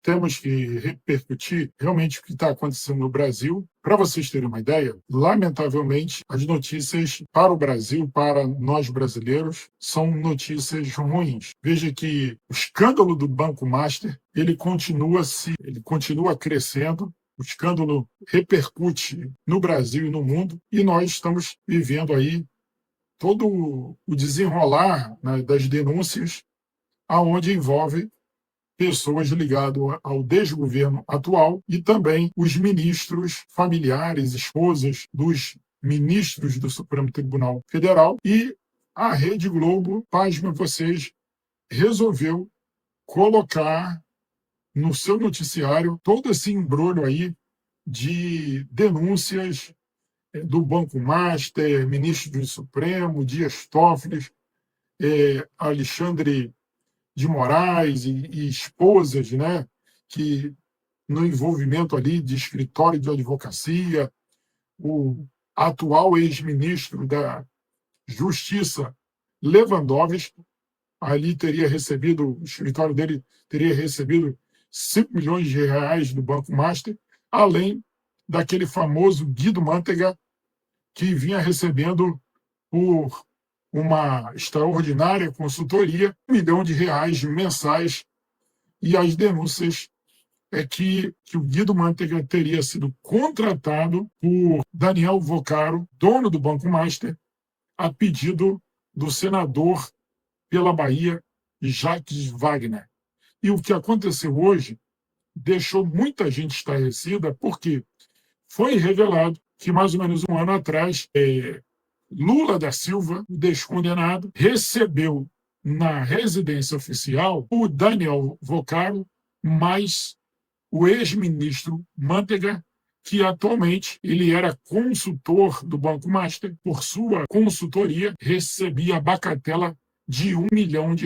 temos que repercutir realmente o que está acontecendo no Brasil. Para vocês terem uma ideia, lamentavelmente, as notícias para o Brasil, para nós brasileiros, são notícias ruins. Veja que o escândalo do Banco Master, ele continua crescendo. O escândalo repercute no Brasil e no mundo, e nós estamos vivendo aí todo o desenrolar, né, das denúncias, aonde envolve pessoas ligadas ao desgoverno atual e também os ministros familiares, esposas dos ministros do Supremo Tribunal Federal. E a Rede Globo, pasmem vocês, resolveu colocar no seu noticiário todo esse embrulho aí de denúncias do Banco Master, ministro do Supremo, Dias Toffoli, Alexandre de Moraes e esposas, né, que no envolvimento ali de escritório de advocacia, o atual ex-ministro da Justiça, Lewandowski, ali teria recebido, o escritório dele teria recebido 5 milhões de reais do Banco Master, além daquele famoso Guido Mantega, que vinha recebendo por uma extraordinária consultoria, R$ 1 milhão mensais, e as denúncias é que o Guido Mantega teria sido contratado por Daniel Vocaro, dono do Banco Master, a pedido do senador pela Bahia, Jacques Wagner. E o que aconteceu hoje deixou muita gente estarrecida, porque foi revelado que, mais ou menos um ano atrás, Lula da Silva, o descondenado, recebeu na residência oficial o Daniel Vocaro, mais o ex-ministro Mantega, que atualmente ele era consultor do Banco Master. Por sua consultoria, recebia a bagatela de R$ 1 milhão.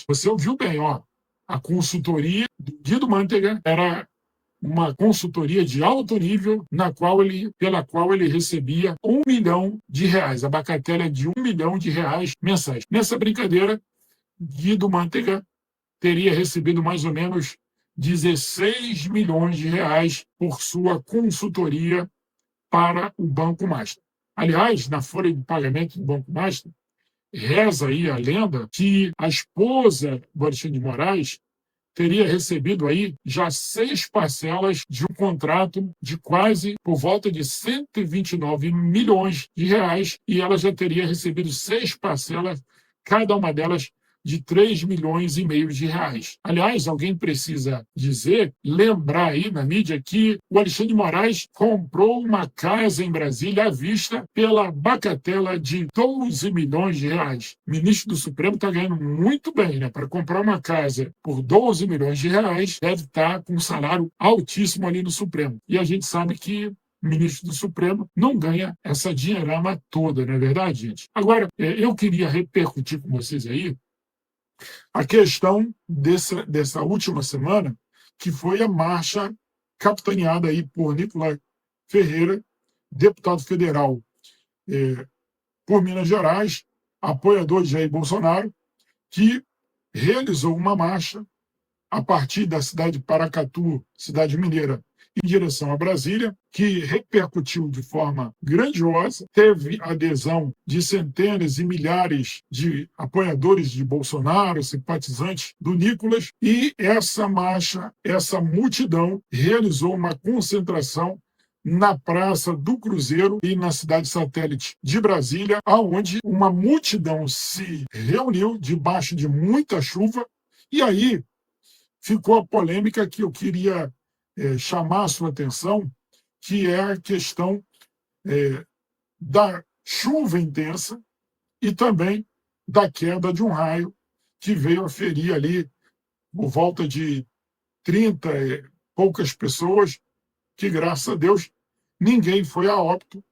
Você ouviu bem, ó. A consultoria do Guido Mantega era uma consultoria de alto nível, pela qual ele recebia R$ 1 milhão, a bagatela de R$ 1 milhão mensais. Nessa brincadeira, Guido Mantega teria recebido mais ou menos R$ 16 milhões por sua consultoria para o Banco Master. Aliás, na folha de pagamento do Banco Master, reza aí a lenda que a esposa do Alexandre de Moraes teria recebido aí já 6 parcelas de um contrato de quase por volta de R$ 129 milhões, e ela já teria recebido 6 parcelas, cada uma delas de R$ 3,5 milhões. Aliás, alguém precisa lembrar aí na mídia que o Alexandre de Moraes comprou uma casa em Brasília à vista pela bagatela de R$ 12 milhões. O ministro do Supremo está ganhando muito bem, né? Para comprar uma casa por R$ 12 milhões, deve estar com um salário altíssimo ali no Supremo. E a gente sabe que o ministro do Supremo não ganha essa dinheirama toda, não é verdade, gente? Agora, eu queria repercutir com vocês aí a questão dessa última semana, que foi a marcha capitaneada aí por Nicolai Ferreira, deputado federal por Minas Gerais, apoiador de Jair Bolsonaro, que realizou uma marcha a partir da cidade de Paracatu, cidade mineira, em direção a Brasília, que repercutiu de forma grandiosa, teve adesão de centenas e milhares de apoiadores de Bolsonaro, simpatizantes do Nicolas, e essa marcha, essa multidão, realizou uma concentração na Praça do Cruzeiro e na cidade satélite de Brasília, onde uma multidão se reuniu debaixo de muita chuva, e aí ficou a polêmica que eu queria chamar a sua atenção, que é a questão da chuva intensa e também da queda de um raio que veio a ferir ali por volta de 30 e poucas pessoas, que, graças a Deus, ninguém foi a óbito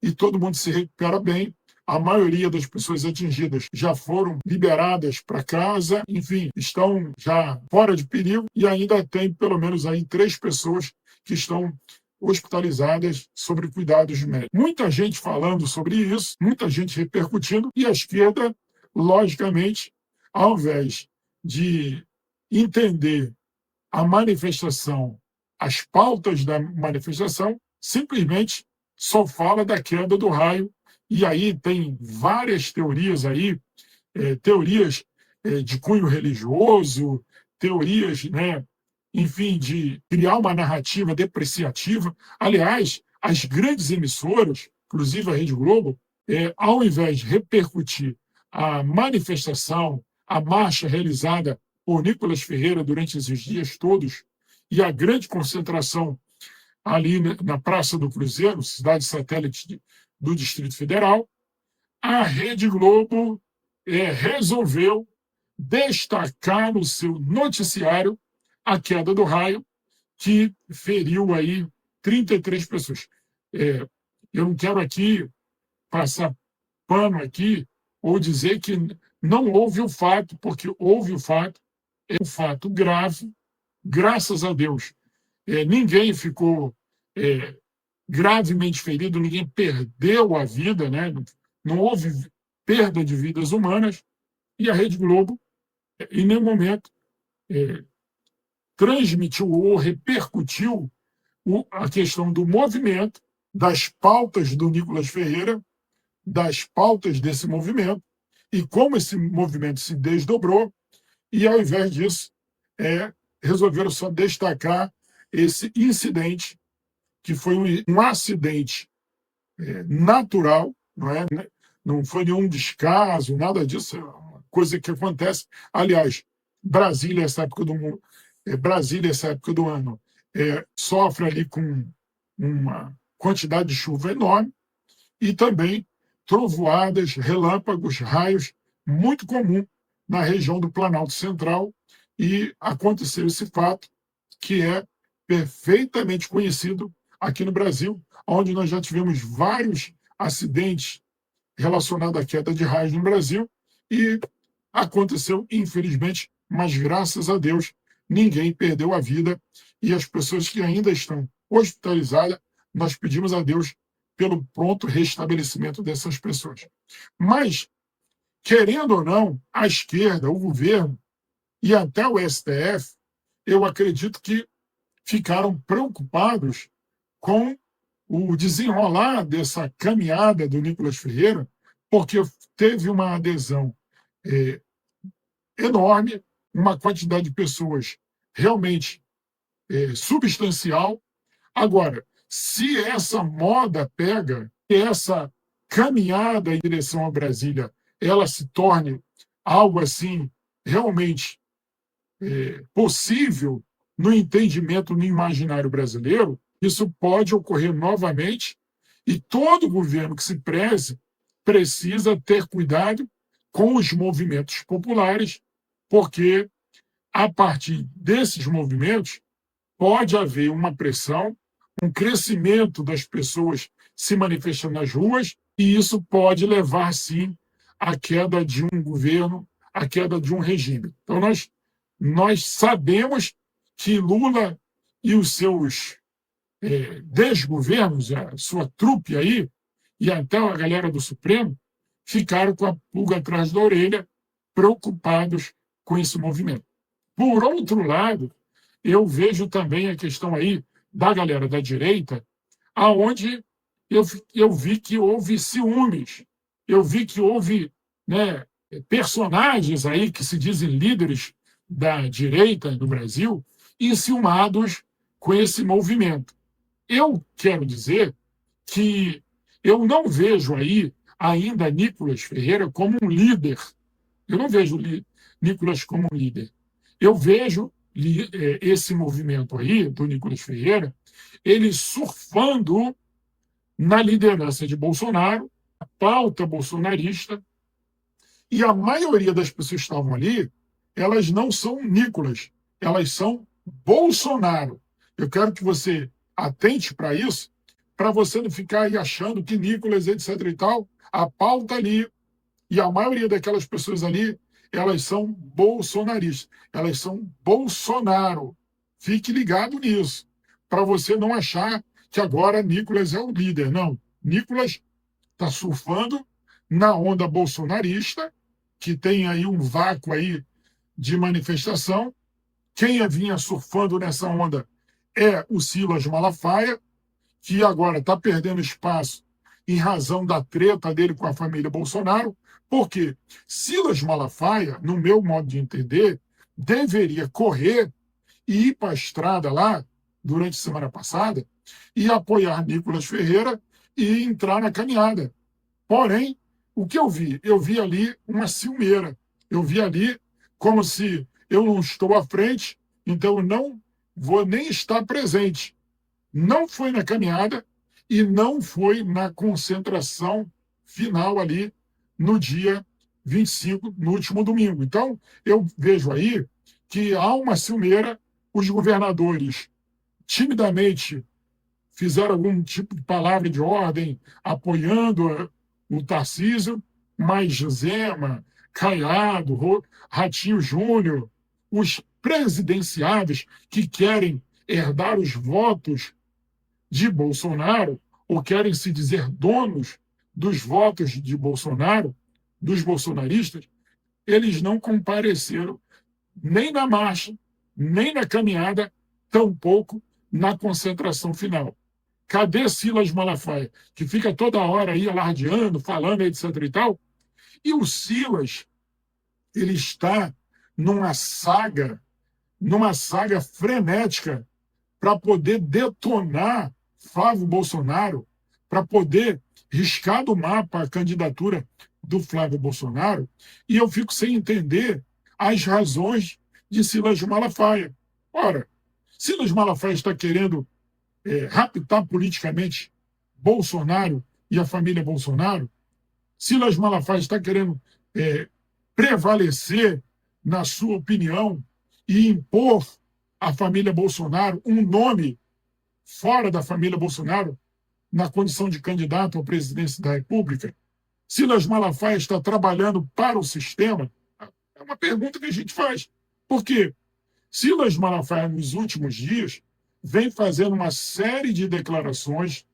e todo mundo se recupera bem. A maioria das pessoas atingidas já foram liberadas para casa, enfim, estão já fora de perigo, e ainda tem pelo menos aí 3 pessoas que estão hospitalizadas sobre cuidados médicos. Muita gente falando sobre isso, muita gente repercutindo, e a esquerda, logicamente, ao invés de entender a manifestação, as pautas da manifestação, simplesmente só fala da queda do raio, e aí tem várias teorias aí, teorias de cunho religioso, teorias, né, enfim, de criar uma narrativa depreciativa. Aliás, as grandes emissoras, inclusive a Rede Globo, ao invés de repercutir a manifestação, a marcha realizada por Nicolas Ferreira durante esses dias todos, e a grande concentração ali na Praça do Cruzeiro, cidade satélite do Distrito Federal, a Rede Globo resolveu destacar no seu noticiário a queda do raio, que feriu aí 33 pessoas. Eu não quero aqui passar pano aqui ou dizer que não houve o fato, porque houve o fato, é um fato grave, graças a Deus. Ninguém ficou gravemente ferido, ninguém perdeu a vida, né? Não houve perda de vidas humanas, e a Rede Globo, em nenhum momento, transmitiu ou repercutiu a questão do movimento, das pautas do Nicolas Ferreira, das pautas desse movimento, e como esse movimento se desdobrou, e ao invés disso, resolveram só destacar esse incidente, que foi um acidente natural, não foi nenhum descaso, nada disso, é uma coisa que acontece. Aliás, Brasília, essa época do ano, sofre ali com uma quantidade de chuva enorme, e também trovoadas, relâmpagos, raios, muito comum na região do Planalto Central, e aconteceu esse fato que é perfeitamente conhecido aqui no Brasil, onde nós já tivemos vários acidentes relacionados à queda de raios no Brasil, e aconteceu, infelizmente, mas graças a Deus, ninguém perdeu a vida, e as pessoas que ainda estão hospitalizadas, nós pedimos a Deus pelo pronto restabelecimento dessas pessoas. Mas, querendo ou não, a esquerda, o governo e até o STF, eu acredito que ficaram preocupados com o desenrolar dessa caminhada do Nicolas Ferreira, porque teve uma adesão enorme, uma quantidade de pessoas realmente substancial. Agora, se essa moda pega, essa caminhada em direção a Brasília, ela se torne algo assim realmente possível no entendimento, no imaginário brasileiro, isso pode ocorrer novamente, e todo governo que se preze precisa ter cuidado com os movimentos populares, porque a partir desses movimentos pode haver uma pressão, um crescimento das pessoas se manifestando nas ruas, e isso pode levar, sim, à queda de um governo, à queda de um regime. Então, nós sabemos que Lula e os seus desgovernos, a sua trupe aí, e até a galera do Supremo, ficaram com a pulga atrás da orelha, preocupados com esse movimento. Por outro lado, eu vejo também a questão aí da galera da direita, aonde eu vi que houve ciúmes, eu vi que houve, né, personagens aí que se dizem líderes da direita no Brasil, enciumados com esse movimento. Eu quero dizer que eu não vejo aí ainda Nicolas Ferreira como um líder. Eu não vejo Nicolas como um líder. Eu vejo esse movimento aí, do Nicolas Ferreira, ele surfando na liderança de Bolsonaro, a pauta bolsonarista, e a maioria das pessoas que estavam ali, elas não são Nicolas, elas são Bolsonaro. Eu quero que você atente para isso, para você não ficar aí achando que Nicolas, etc. e tal, a pauta ali, e a maioria daquelas pessoas ali, elas são bolsonaristas, elas são Bolsonaro. Fique ligado nisso, para você não achar que agora Nicolas é o líder. Não, Nicolas está surfando na onda bolsonarista, que tem aí um vácuo aí de manifestação, Quem vinha surfando nessa onda é o Silas Malafaia, que agora está perdendo espaço em razão da treta dele com a família Bolsonaro, porque Silas Malafaia, no meu modo de entender, deveria correr e ir para a estrada lá, durante a semana passada, e apoiar Nicolas Ferreira e entrar na caminhada. Porém, o que eu vi? Eu vi ali uma ciumeira. Eu vi ali como se eu não estou à frente, então eu não vou nem estar presente. Não foi na caminhada e não foi na concentração final ali no dia 25, no último domingo. Então, eu vejo aí que há uma ciumeira, os governadores timidamente fizeram algum tipo de palavra de ordem apoiando o Tarcísio, mas Zema, Caiado, Ratinho Júnior, os presidenciáveis que querem herdar os votos de Bolsonaro, ou querem se dizer donos dos votos de Bolsonaro, dos bolsonaristas, eles não compareceram nem na marcha, nem na caminhada, tampouco na concentração final. Cadê Silas Malafaia, que fica toda hora aí alardeando, falando, etc. e tal? E o Silas, ele está numa saga frenética para poder detonar Flávio Bolsonaro, para poder riscar do mapa a candidatura do Flávio Bolsonaro, e eu fico sem entender as razões de Silas Malafaia. Ora, Silas Malafaia está querendo raptar politicamente Bolsonaro e a família Bolsonaro. Silas Malafaia está querendo prevalecer na sua opinião e impor à família Bolsonaro um nome fora da família Bolsonaro na condição de candidato à presidência da República? Silas Malafaia está trabalhando para o sistema? É uma pergunta que a gente faz. Por quê? Silas Malafaia, nos últimos dias, vem fazendo uma série de declarações,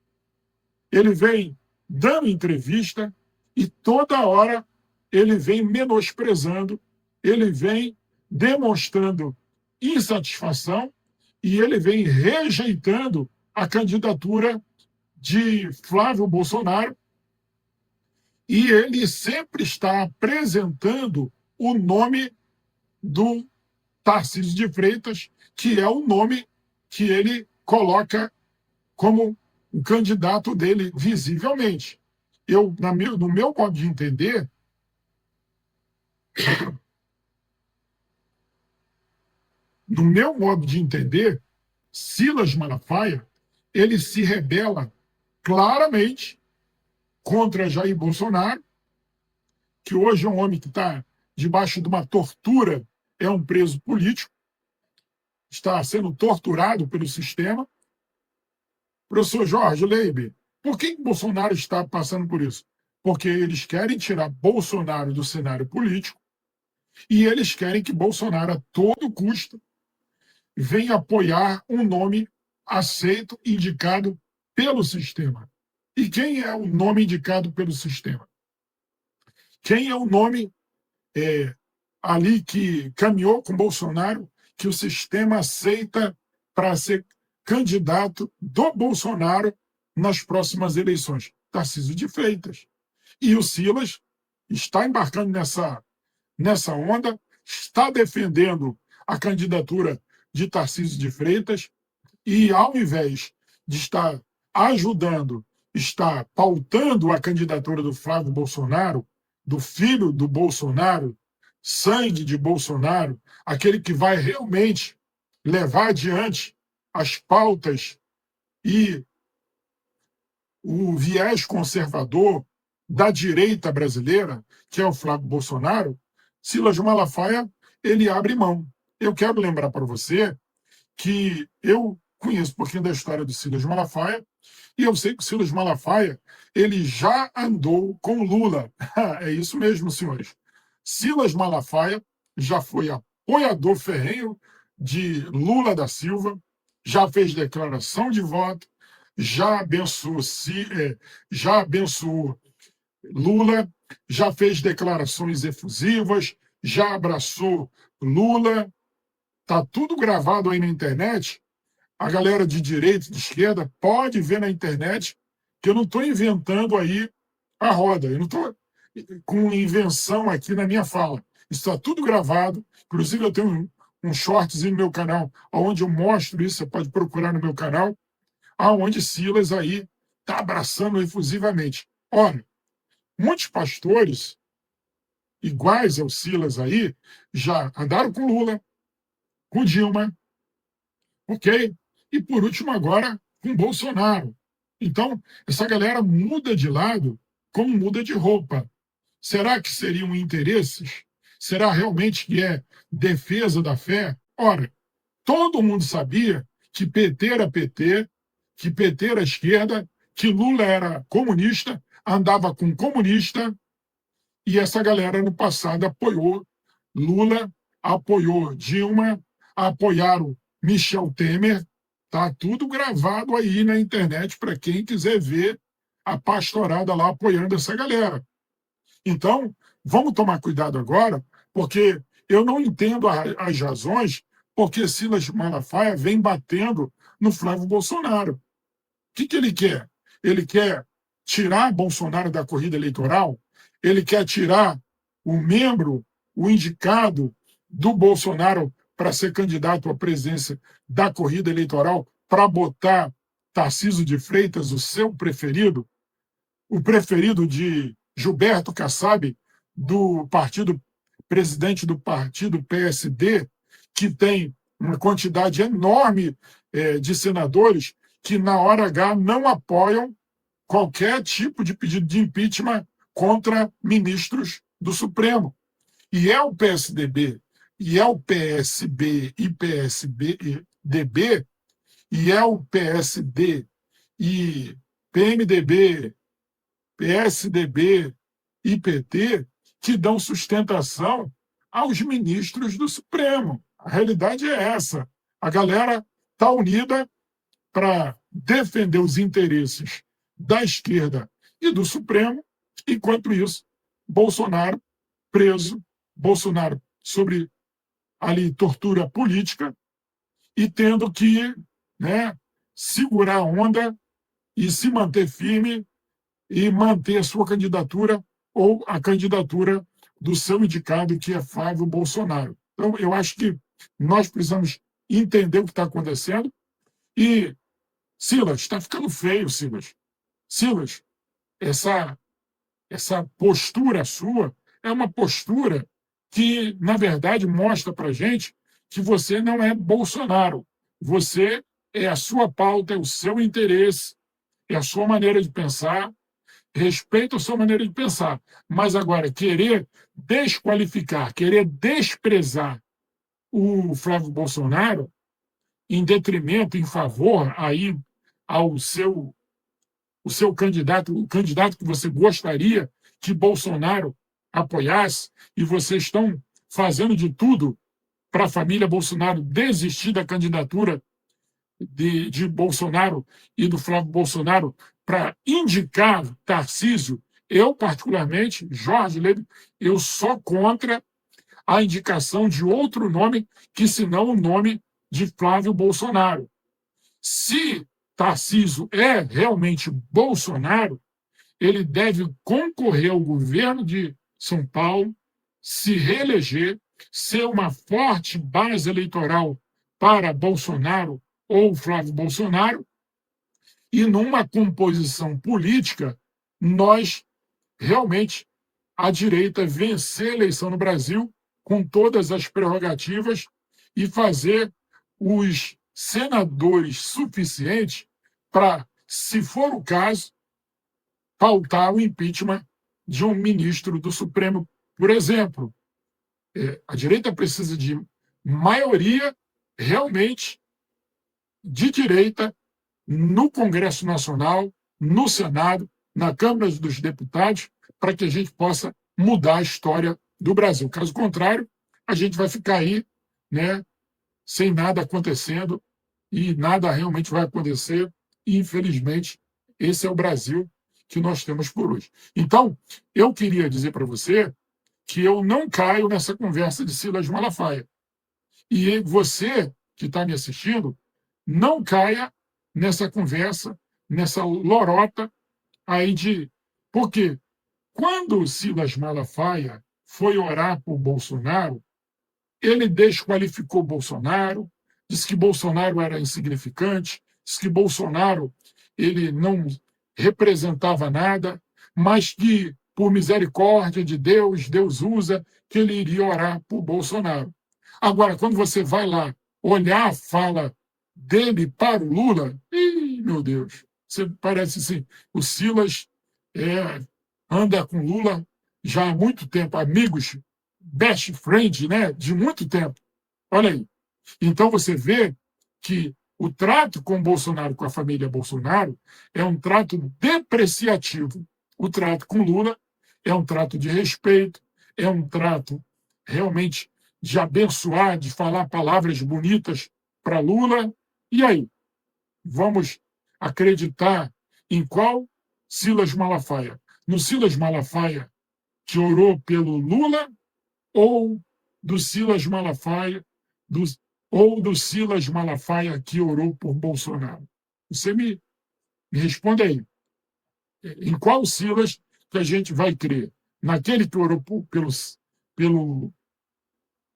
ele vem dando entrevista e toda hora ele vem menosprezando, ele vem demonstrando insatisfação e ele vem rejeitando a candidatura de Flávio Bolsonaro, e ele sempre está apresentando o nome do Tarcísio de Freitas, que é o nome que ele coloca como o candidato dele visivelmente. No meu modo de entender, Silas Malafaia, ele se rebela claramente contra Jair Bolsonaro, que hoje é um homem que está debaixo de uma tortura, é um preso político, está sendo torturado pelo sistema. Professor Jorge Leiber, por que Bolsonaro está passando por isso? Porque eles querem tirar Bolsonaro do cenário político e eles querem que Bolsonaro, a todo custo, venha apoiar um nome aceito, indicado pelo sistema. E quem é o nome indicado pelo sistema? Quem é o nome ali que caminhou com Bolsonaro, que o sistema aceita para ser candidato do Bolsonaro nas próximas eleições? Tarcísio de Freitas. E o Silas está embarcando nessa onda, está defendendo a candidatura de Tarcísio de Freitas e, ao invés de estar ajudando, está pautando a candidatura do Flávio Bolsonaro, do filho do Bolsonaro, sangue de Bolsonaro, aquele que vai realmente levar adiante as pautas e o viés conservador da direita brasileira, que é o Flávio Bolsonaro. Silas Malafaia, ele abre mão. Eu quero lembrar para você que eu conheço um pouquinho da história do Silas Malafaia, e eu sei que o Silas Malafaia ele já andou com Lula. É isso mesmo, senhores. Silas Malafaia já foi apoiador ferrenho de Lula da Silva, já fez declaração de voto, já abençoou Lula, já fez declarações efusivas, já abraçou Lula, Está tudo gravado aí na internet. A galera de direita, de esquerda, pode ver na internet que eu não estou inventando aí a roda. Eu não estou com invenção aqui na minha fala. Isso está tudo gravado. Inclusive, eu tenho um shortzinho no meu canal, onde eu mostro isso. Você pode procurar no meu canal, aonde Silas aí está abraçando efusivamente. Olha, muitos pastores iguais ao Silas aí já andaram com Lula, com Dilma, ok? E por último agora com Bolsonaro. Então, essa galera muda de lado como muda de roupa. Será que seriam interesses? Será realmente que é defesa da fé? Ora, todo mundo sabia que PT era PT, que PT era esquerda, que Lula era comunista, andava com comunista, e essa galera no passado apoiou Lula, apoiou Dilma, apoiaram Michel Temer. Tá tudo gravado aí na internet para quem quiser ver a pastorada lá apoiando essa galera. Então, vamos tomar cuidado agora, porque eu não entendo as razões porque Silas Malafaia vem batendo no Flávio Bolsonaro. O que ele quer? Ele quer tirar Bolsonaro da corrida eleitoral? Ele quer tirar o membro, o indicado do Bolsonaro para ser candidato à presidência da corrida eleitoral, para botar Tarcísio de Freitas, o seu preferido, o preferido de Gilberto Kassab, do partido, presidente do partido PSD, que tem uma quantidade enorme de senadores que, na hora H, não apoiam qualquer tipo de pedido de impeachment contra ministros do Supremo. E é o PSDB, e é o PSB e PSDB, e é o PSD e PMDB, PSDB e PT que dão sustentação aos ministros do Supremo. A realidade é essa. A galera está unida para defender os interesses da esquerda e do Supremo, enquanto isso, Bolsonaro preso, Bolsonaro sobre ali tortura política e tendo que, né, segurar a onda e se manter firme e manter a sua candidatura ou a candidatura do seu indicado, que é Flávio Bolsonaro. Então, eu acho que nós precisamos entender o que está acontecendo. E, Silas, está ficando feio, Silas. Silas, essa postura sua é uma postura que, na verdade, mostra para a gente que você não é Bolsonaro. Você é a sua pauta, é o seu interesse, é a sua maneira de pensar. Respeito a sua maneira de pensar. Mas agora, querer desqualificar, querer desprezar o Flávio Bolsonaro em detrimento, em favor aí ao o seu candidato, o candidato que você gostaria que Bolsonaro apoiasse, e vocês estão fazendo de tudo para a família Bolsonaro desistir da candidatura de Bolsonaro e do Flávio Bolsonaro para indicar Tarcísio, eu, particularmente, Jorge Leite, eu sou contra a indicação de outro nome que senão o nome de Flávio Bolsonaro. Se Tarcísio é realmente Bolsonaro, ele deve concorrer ao governo de São Paulo, se reeleger, ser uma forte base eleitoral para Bolsonaro ou Flávio Bolsonaro, e numa composição política, nós realmente, a direita, vencer a eleição no Brasil com todas as prerrogativas e fazer os senadores suficientes para, se for o caso, pautar o impeachment de um ministro do Supremo, por exemplo. A direita precisa de maioria realmente de direita no Congresso Nacional, no Senado, na Câmara dos Deputados, para que a gente possa mudar a história do Brasil. Caso contrário, a gente vai ficar aí, né, sem nada acontecendo, e nada realmente vai acontecer. E, infelizmente, esse é o Brasil que nós temos por hoje. Então, eu queria dizer para você que eu não caio nessa conversa de Silas Malafaia. E você que está me assistindo, não caia nessa conversa, nessa lorota aí de... Por quê? Quando o Silas Malafaia foi orar por Bolsonaro, ele desqualificou Bolsonaro, disse que Bolsonaro era insignificante, disse que Bolsonaro ele não representava nada, mas que, por misericórdia de Deus, Deus usa, que ele iria orar por Bolsonaro. Agora, quando você vai lá olhar a fala dele para o Lula, meu Deus, você parece assim, o Silas anda com Lula já há muito tempo, amigos, best friend, né, de muito tempo. Olha aí. Então você vê que o trato com Bolsonaro, com a família Bolsonaro, é um trato depreciativo. O trato com Lula é um trato de respeito, é um trato realmente de abençoar, de falar palavras bonitas para Lula. E aí? Vamos acreditar em qual Silas Malafaia? No Silas Malafaia que orou pelo Lula ou do Silas Malafaia, ou do Silas Malafaia que orou por Bolsonaro? Você me responde aí. Em qual Silas que a gente vai crer? Naquele que orou pelo,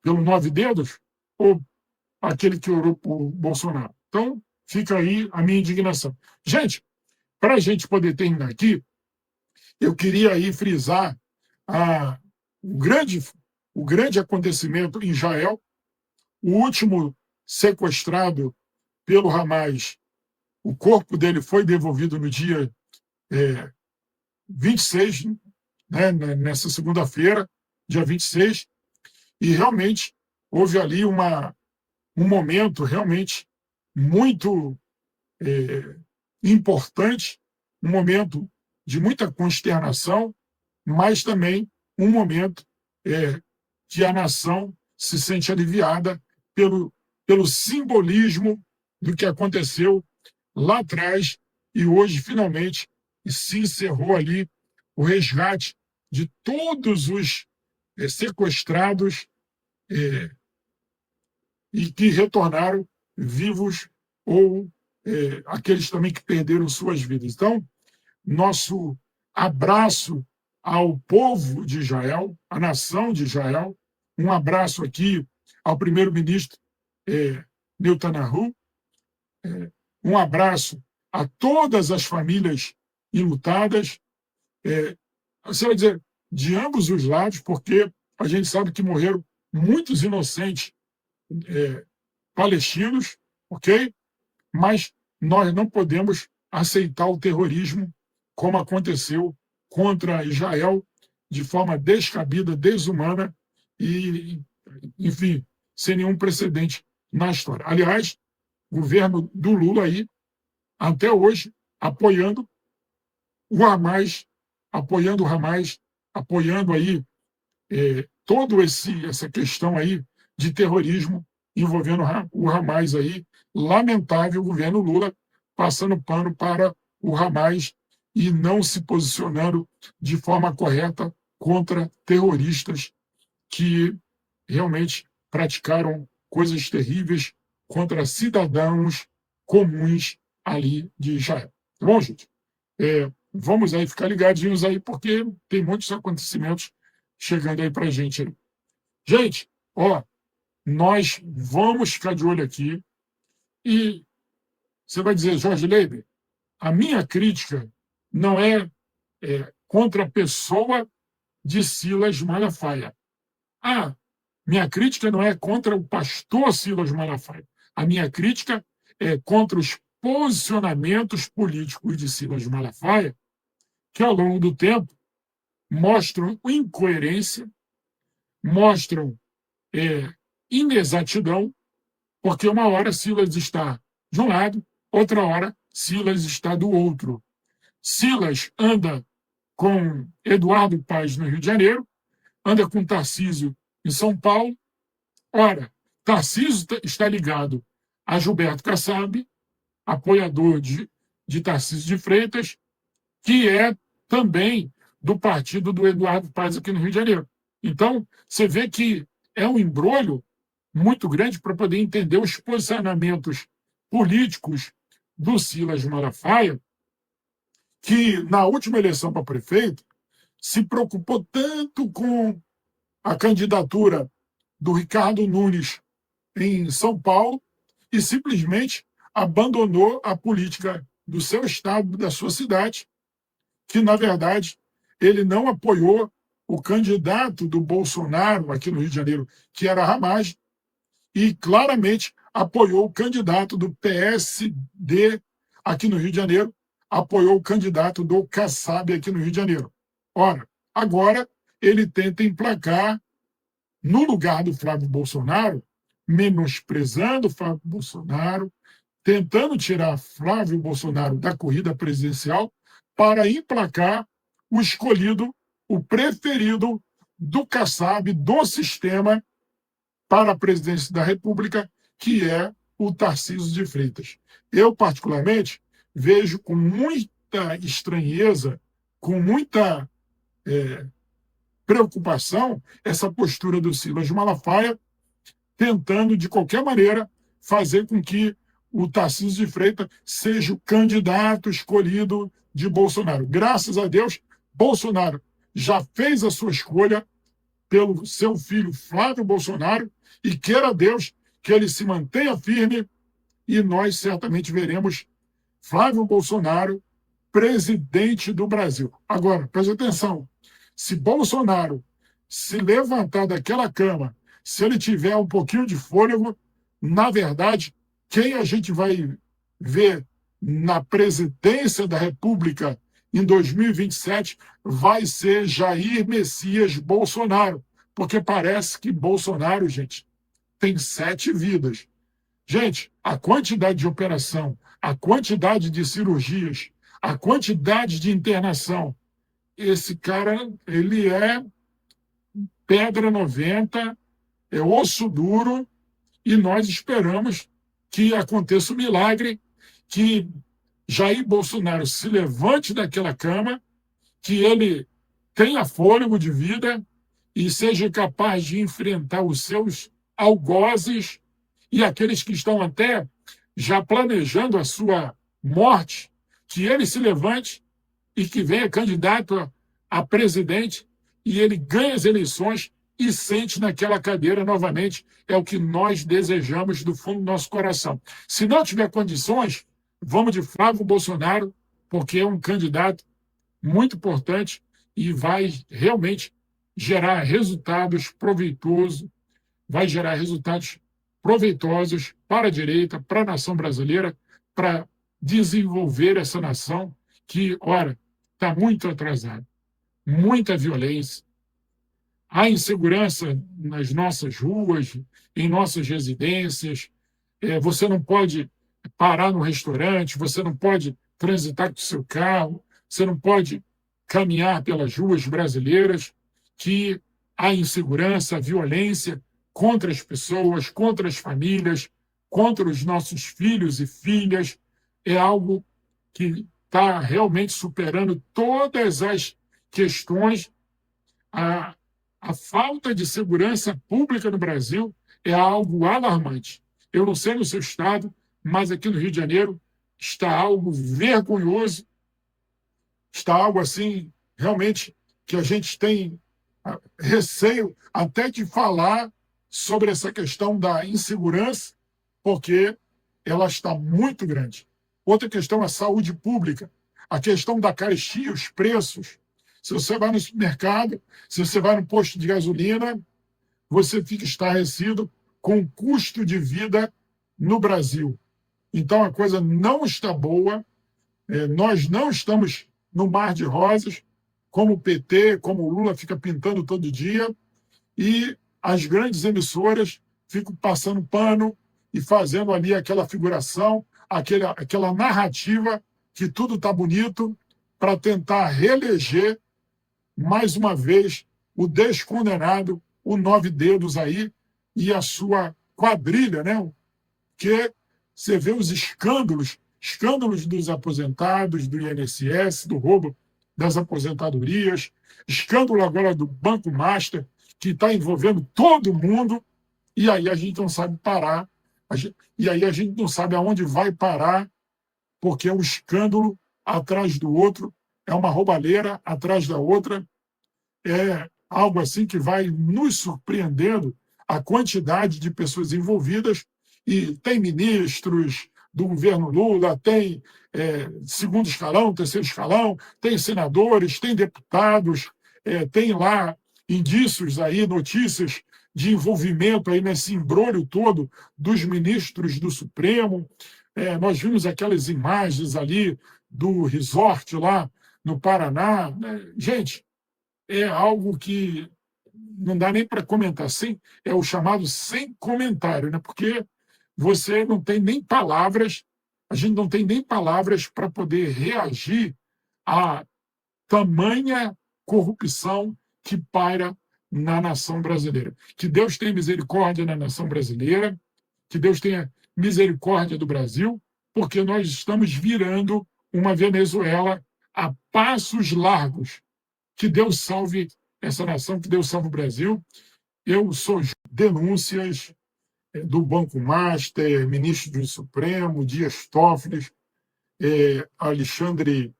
pelo Nove Dedos ou aquele que orou por Bolsonaro? Então, fica aí a minha indignação. Gente, para a gente poder terminar aqui, eu queria aí frisar a, o, grande, o grande acontecimento em Israel, o último sequestrado pelo Hamas, o corpo dele foi devolvido no dia 26, né, nessa segunda-feira, dia 26, e realmente houve ali um momento realmente muito importante, um momento de muita consternação, mas também um momento que a nação se sente aliviada pelo simbolismo do que aconteceu lá atrás e hoje, finalmente, se encerrou ali o resgate de todos os sequestrados e que retornaram vivos ou aqueles também que perderam suas vidas. Então, nosso abraço ao povo de Israel, à nação de Israel, um abraço aqui ao primeiro-ministro Netanyahu, um abraço a todas as famílias enlutadas, você vai dizer, de ambos os lados, porque a gente sabe que morreram muitos inocentes palestinos, ok? Mas nós não podemos aceitar o terrorismo como aconteceu contra Israel de forma descabida, desumana e, enfim, sem nenhum precedente na história. Aliás, o governo do Lula aí, até hoje, apoiando o Hamas, apoiando aí toda essa questão aí de terrorismo envolvendo o Hamas aí, lamentável o governo Lula passando pano para o Hamas e não se posicionando de forma correta contra terroristas que realmente praticaram coisas terríveis contra cidadãos comuns ali de Israel. Tá bom, gente? Vamos aí ficar ligadinhos aí, porque tem muitos acontecimentos chegando aí para a gente. Gente, ó, nós vamos ficar de olho aqui e você vai dizer, Jorge Leiber, a minha crítica não contra a pessoa de Silas Malafaia. Minha crítica não é contra o pastor Silas Malafaia. A minha crítica é contra os posicionamentos políticos de Silas Malafaia, que ao longo do tempo mostram incoerência, mostram inexatidão, porque uma hora Silas está de um lado, outra hora Silas está do outro. Silas anda com Eduardo Paes no Rio de Janeiro, anda com Tarcísio em São Paulo. Ora, Tarcísio está ligado a Gilberto Kassab, apoiador de Tarcísio de Freitas, que é também do partido do Eduardo Paes aqui no Rio de Janeiro. Então, você vê que é um embrolho muito grande para poder entender os posicionamentos políticos do Silas Malafaia, que na última eleição para prefeito se preocupou tanto com a candidatura do Ricardo Nunes em São Paulo e simplesmente abandonou a política do seu estado, da sua cidade, que, na verdade, ele não apoiou o candidato do Bolsonaro aqui no Rio de Janeiro, que era Ramagem, e claramente apoiou o candidato do PSD aqui no Rio de Janeiro, apoiou o candidato do Kassab aqui no Rio de Janeiro. Ora, agora ele tenta emplacar, no lugar do Flávio Bolsonaro, menosprezando o Flávio Bolsonaro, tentando tirar Flávio Bolsonaro da corrida presidencial para emplacar o escolhido, o preferido do Kassab, do sistema, para a presidência da República, que é o Tarcísio de Freitas. Eu, particularmente, vejo com muita estranheza, com muita preocupação, essa postura do Silas Malafaia, tentando, de qualquer maneira, fazer com que o Tarcísio de Freitas seja o candidato escolhido de Bolsonaro. Graças a Deus, Bolsonaro já fez a sua escolha pelo seu filho Flávio Bolsonaro e queira Deus que ele se mantenha firme e nós certamente veremos Flávio Bolsonaro presidente do Brasil. Agora, preste atenção, se Bolsonaro se levantar daquela cama, se ele tiver um pouquinho de fôlego, na verdade, quem a gente vai ver na presidência da República em 2027 vai ser Jair Messias Bolsonaro, porque parece que Bolsonaro, gente, tem 7 vidas. Gente, a quantidade de operação, a quantidade de cirurgias, a quantidade de internação, esse cara, ele é pedra 90, é osso duro, e nós esperamos que aconteça o milagre, que Jair Bolsonaro se levante daquela cama, que ele tenha fôlego de vida e seja capaz de enfrentar os seus algozes e aqueles que estão até já planejando a sua morte, que ele se levante e que venha candidato a presidente e ele ganhe as eleições e sente naquela cadeira novamente. É o que nós desejamos do fundo do nosso coração. Se não tiver condições, vamos de Flávio Bolsonaro, porque é um candidato muito importante e vai realmente gerar resultados proveitosos, vai gerar resultados proveitosos para a direita, para a nação brasileira, para desenvolver essa nação que, ora, está muito atrasada. Muita violência, há insegurança nas nossas ruas, em nossas residências, você não pode parar no restaurante, você não pode transitar com o seu carro, você não pode caminhar pelas ruas brasileiras, que há insegurança, violência contra as pessoas, contra as famílias, contra os nossos filhos e filhas, é algo que está realmente superando todas as questões. A falta de segurança pública no Brasil é algo alarmante. Eu não sei no seu estado, mas aqui no Rio de Janeiro está algo vergonhoso, está algo assim, realmente, que a gente tem receio até de falar sobre essa questão da insegurança, porque ela está muito grande. Outra questão é a saúde pública, a questão da carestia, os preços. Se você vai no supermercado, se você vai no posto de gasolina, você fica estarrecido com o custo de vida no Brasil. Então a coisa não está boa, nós não estamos no mar de rosas, como o PT, como o Lula fica pintando todo dia, e as grandes emissoras ficam passando pano e fazendo ali aquela figuração, aquela narrativa que tudo está bonito para tentar reeleger mais uma vez o descondenado, o Nove Dedos aí e a sua quadrilha, né? Que você vê os escândalos dos aposentados, do INSS, do roubo das aposentadorias, escândalo agora do Banco Master, que está envolvendo todo mundo, E aí a gente não sabe parar, e aí a gente não sabe aonde vai parar, porque é um escândalo atrás do outro, é uma roubalheira atrás da outra, é algo assim que vai nos surpreendendo a quantidade de pessoas envolvidas, e tem ministros do governo Lula, tem segundo escalão, terceiro escalão, tem senadores, tem deputados, tem lá indícios aí, notícias de envolvimento aí nesse imbróglio todo dos ministros do Supremo. Nós vimos aquelas imagens ali do resort lá no Paraná, né? Gente, é algo que não dá nem para comentar, sem, é o chamado sem comentário, né? Porque você não tem nem palavras, a gente não tem nem palavras para poder reagir a tamanha corrupção que paira na nação brasileira. Que Deus tenha misericórdia na nação brasileira, que Deus tenha misericórdia do Brasil, porque nós estamos virando uma Venezuela a passos largos. Que Deus salve essa nação, que Deus salve o Brasil. Eu sou denúncias do Banco Master, ministro do Supremo, Dias Toffoli, Alexandre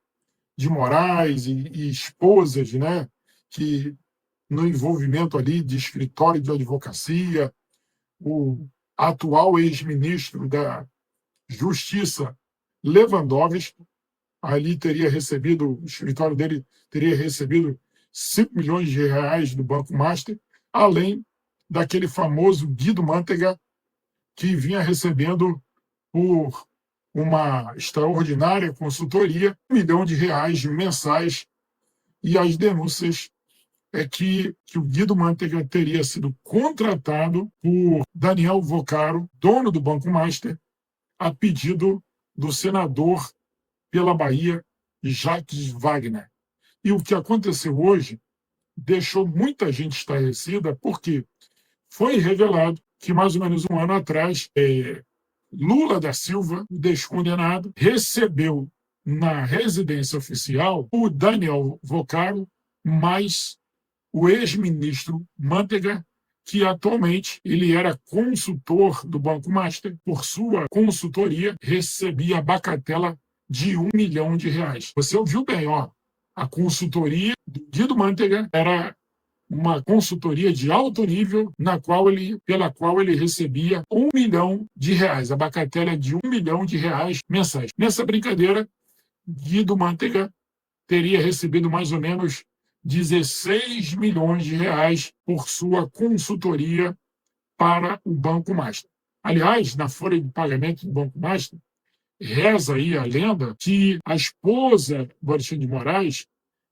de Moraes e esposas, né, que no envolvimento ali de escritório de advocacia, o atual ex-ministro da Justiça, Lewandowski, ali teria recebido, o escritório dele teria recebido 5 milhões de reais do Banco Master, além daquele famoso Guido Mantega, que vinha recebendo por uma extraordinária consultoria 1 milhão de reais mensais, e as denúncias é que o Guido Mantega teria sido contratado por Daniel Vocaro, dono do Banco Master, a pedido do senador pela Bahia, Jacques Wagner. E o que aconteceu hoje deixou muita gente estarrecida, porque foi revelado que, mais ou menos um ano atrás, Lula da Silva, o descondenado, recebeu na residência oficial o Daniel Vocaro, mais o ex-ministro Mantega, que atualmente ele era consultor do Banco Master. Por sua consultoria, recebia a bagatela de 1 milhão de reais. Você ouviu bem, ó. A consultoria do Guido Mantega era uma consultoria de alto nível, pela qual ele recebia 1 milhão de reais. A bagatela é de 1 milhão de reais mensais. Nessa brincadeira, Guido Mantega teria recebido mais ou menos 16 milhões de reais por sua consultoria para o Banco Master. Aliás, na folha de pagamento do Banco Master, reza aí a lenda que a esposa do Alexandre de Moraes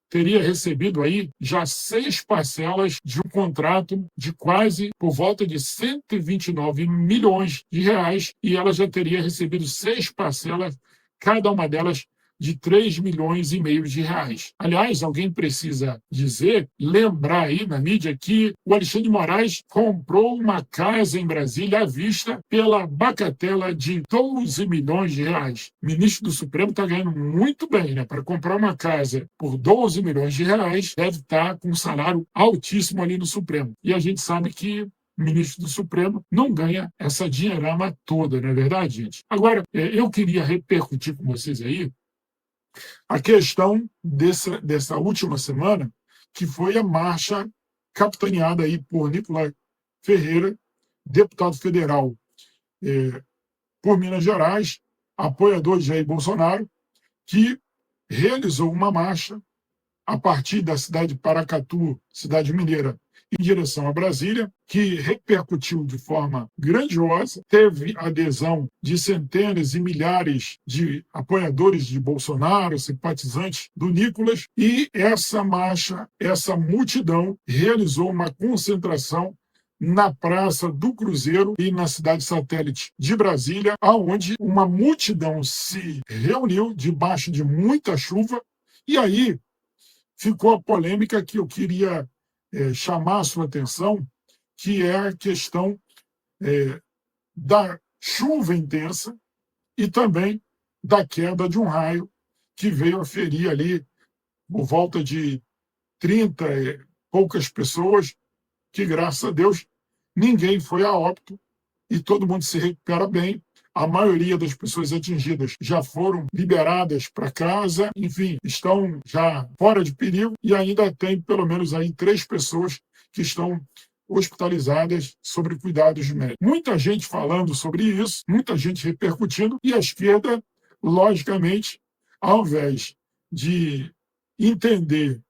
teria recebido aí já 6 parcelas de um contrato de quase por volta de 129 milhões de reais, e ela já teria recebido 6 parcelas, cada uma delas de 3,5 milhões de reais. Aliás, alguém precisa lembrar aí na mídia que o Alexandre de Moraes comprou uma casa em Brasília à vista pela bagatela de 12 milhões de reais. O ministro do Supremo está ganhando muito bem, né? Para comprar uma casa por 12 milhões de reais, deve estar com um salário altíssimo ali no Supremo. E a gente sabe que o ministro do Supremo não ganha essa dinheirama toda, não é verdade, gente? Agora, eu queria repercutir com vocês aí a questão dessa última semana, que foi a marcha capitaneada aí por Nicolai Ferreira, deputado federal por Minas Gerais, apoiador de Jair Bolsonaro, que realizou uma marcha a partir da cidade de Paracatu, cidade mineira, em direção a Brasília, que repercutiu de forma grandiosa, teve adesão de centenas e milhares de apoiadores de Bolsonaro, simpatizantes do Nicolas, e essa marcha, essa multidão, realizou uma concentração na Praça do Cruzeiro e na cidade satélite de Brasília, aonde uma multidão se reuniu debaixo de muita chuva, e aí ficou a polêmica que eu queria chamar a sua atenção, que é a questão da chuva intensa e também da queda de um raio que veio a ferir ali por volta de 30 e poucas pessoas, que, graças a Deus, ninguém foi a óbito e todo mundo se recupera bem. A maioria das pessoas atingidas já foram liberadas para casa, enfim, estão já fora de perigo e ainda tem pelo menos aí 3 pessoas que estão hospitalizadas sobre cuidados médicos. Muita gente falando sobre isso, muita gente repercutindo, e a esquerda, logicamente, ao invés de entender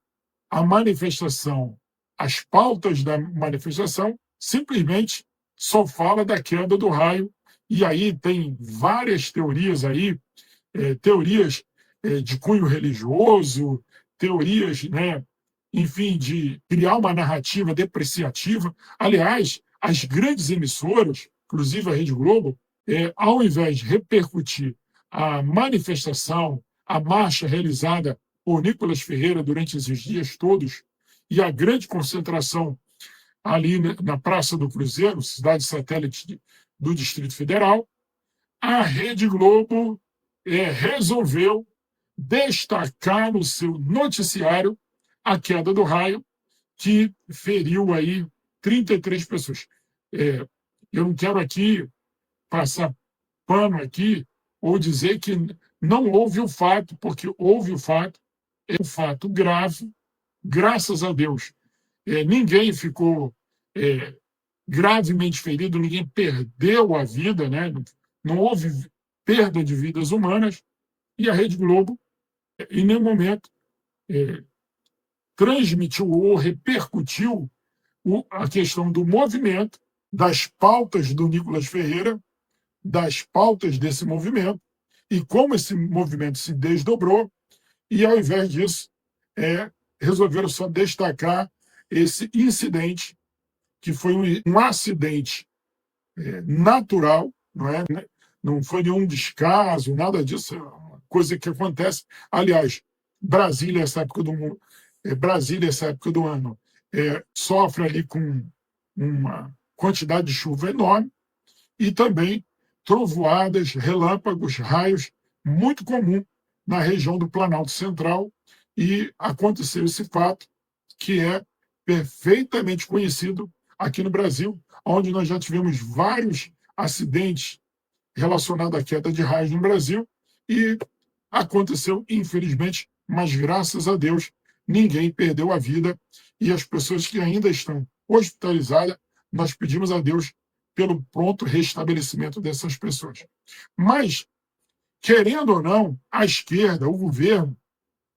a manifestação, as pautas da manifestação, simplesmente só fala da queda do raio. E aí tem várias teorias aí, teorias de cunho religioso, teorias, né, enfim, de criar uma narrativa depreciativa. Aliás, as grandes emissoras, inclusive a Rede Globo, ao invés de repercutir a manifestação, a marcha realizada por Nicolas Ferreira durante esses dias todos, e a grande concentração ali na Praça do Cruzeiro, cidade satélite do Distrito Federal, a Rede Globo resolveu destacar no seu noticiário a queda do raio, que feriu aí 33 pessoas. Eu não quero aqui passar pano aqui ou dizer que não houve o fato, porque houve o fato, é um fato grave, graças a Deus. Ninguém ficou gravemente ferido, ninguém perdeu a vida, né? Não houve perda de vidas humanas, e a Rede Globo, em nenhum momento, transmitiu ou repercutiu a questão do movimento, das pautas do Nicolas Ferreira, das pautas desse movimento, e como esse movimento se desdobrou, e ao invés disso, resolveram só destacar esse incidente, que foi um acidente natural, não foi nenhum descaso, nada disso, é uma coisa que acontece. Aliás, Brasília, essa época do ano, sofre ali com uma quantidade de chuva enorme e também trovoadas, relâmpagos, raios, muito comum na região do Planalto Central, e aconteceu esse fato que é perfeitamente conhecido aqui no Brasil, onde nós já tivemos vários acidentes relacionados à queda de raios no Brasil, e aconteceu, infelizmente, mas graças a Deus, ninguém perdeu a vida, e as pessoas que ainda estão hospitalizadas, nós pedimos a Deus pelo pronto restabelecimento dessas pessoas. Mas, querendo ou não, a esquerda, o governo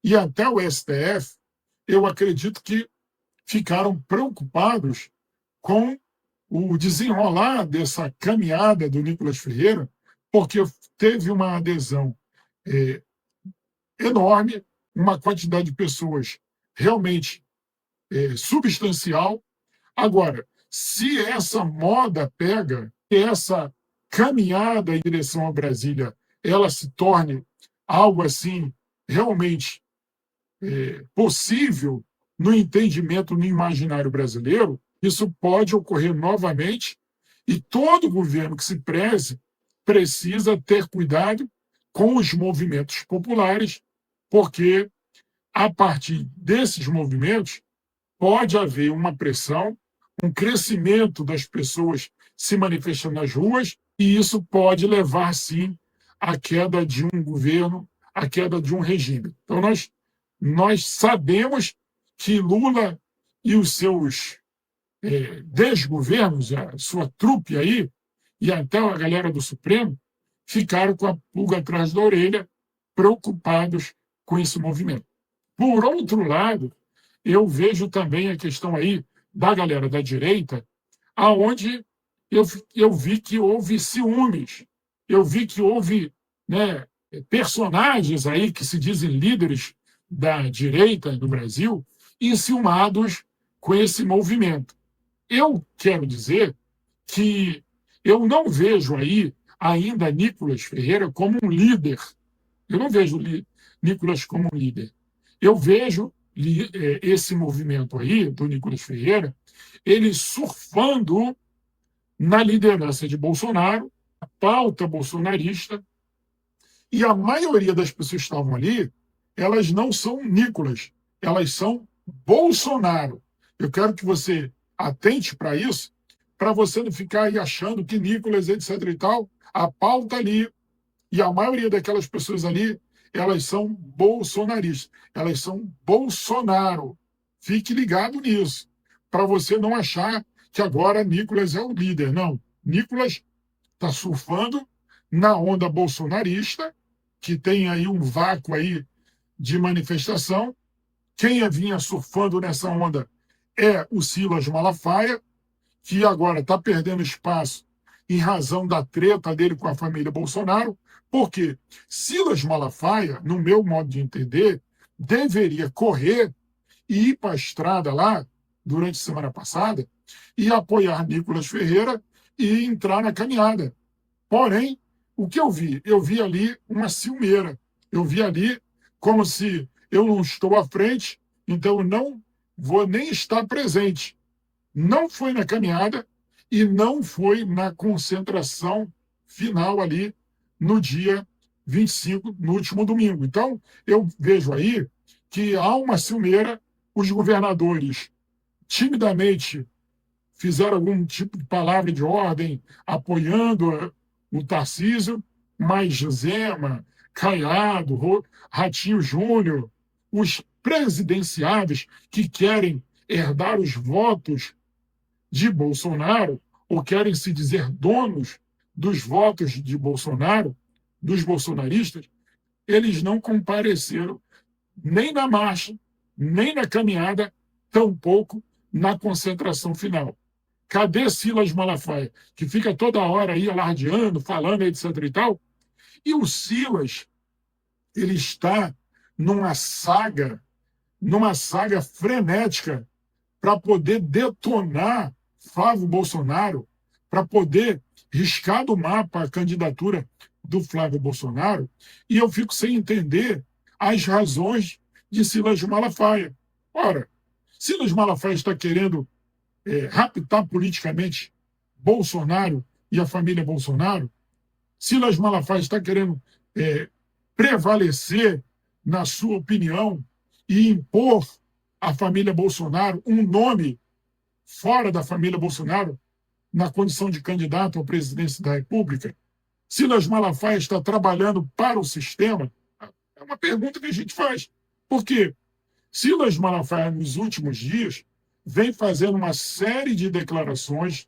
e até o STF, eu acredito que ficaram preocupados com o desenrolar dessa caminhada do Nicolas Ferreira, porque teve uma adesão enorme, uma quantidade de pessoas realmente substancial. Agora, se essa moda pega, essa caminhada em direção a Brasília, ela se torne algo assim realmente possível no entendimento, no imaginário brasileiro, isso pode ocorrer novamente, e todo governo que se preze precisa ter cuidado com os movimentos populares, porque a partir desses movimentos pode haver uma pressão, um crescimento das pessoas se manifestando nas ruas, e isso pode levar, sim, à queda de um governo, à queda de um regime. Então, nós sabemos que Lula e os seus desgovernos, a sua trupe aí, e até a galera do Supremo, ficaram com a pulga atrás da orelha, preocupados com esse movimento. Por outro lado, eu vejo também a questão aí da galera da direita, aonde eu vi que houve ciúmes, eu vi que houve, né, personagens aí que se dizem líderes da direita no Brasil, enciumados com esse movimento. Eu quero dizer que eu não vejo aí ainda Nicolas Ferreira como um líder. Eu não vejo Nicolas como um líder. Eu vejo esse movimento aí, do Nicolas Ferreira, ele surfando na liderança de Bolsonaro, a pauta bolsonarista, e a maioria das pessoas que estavam ali, elas não são Nicolas, elas são Bolsonaro. Eu quero que você atente para isso, para você não ficar aí achando que Nicolas, etc. e tal, a pauta ali, e a maioria daquelas pessoas ali, elas são bolsonaristas, elas são Bolsonaro. Fique ligado nisso, para você não achar que agora Nicolas é o líder. Não, Nicolas está surfando na onda bolsonarista, que tem aí um vácuo aí de manifestação. Quem vinha surfando nessa onda é o Silas Malafaia, que agora está perdendo espaço em razão da treta dele com a família Bolsonaro, porque Silas Malafaia, no meu modo de entender, deveria correr e ir para a estrada lá, durante a semana passada, e apoiar Nicolas Ferreira e entrar na caminhada. Porém, o que eu vi? Eu vi ali uma ciumeira. Eu vi ali como se eu não estou à frente, então eu não vou nem estar presente. Não foi na caminhada e não foi na concentração final ali no dia 25, no último domingo. Então, eu vejo aí que há uma ciumeira, os governadores timidamente fizeram algum tipo de palavra de ordem apoiando o Tarcísio, mas Zema, Caiado, Ratinho Júnior, os presidenciáveis que querem herdar os votos de Bolsonaro, ou querem se dizer donos dos votos de Bolsonaro, dos bolsonaristas, eles não compareceram nem na marcha, nem na caminhada, tampouco na concentração final. Cadê Silas Malafaia, que fica toda hora aí alardeando, falando, etc. e tal? E o Silas, ele está numa saga frenética para poder detonar Flávio Bolsonaro, para poder riscar do mapa a candidatura do Flávio Bolsonaro, e eu fico sem entender as razões de Silas Malafaia. Ora, Silas Malafaia está querendo raptar politicamente Bolsonaro e a família Bolsonaro. Silas Malafaia está querendo prevalecer, na sua opinião, e impor à família Bolsonaro um nome fora da família Bolsonaro na condição de candidato à presidência da República. Silas Malafaia está trabalhando para o sistema? É uma pergunta que a gente faz. Por quê? Silas Malafaia, nos últimos dias, vem fazendo uma série de declarações,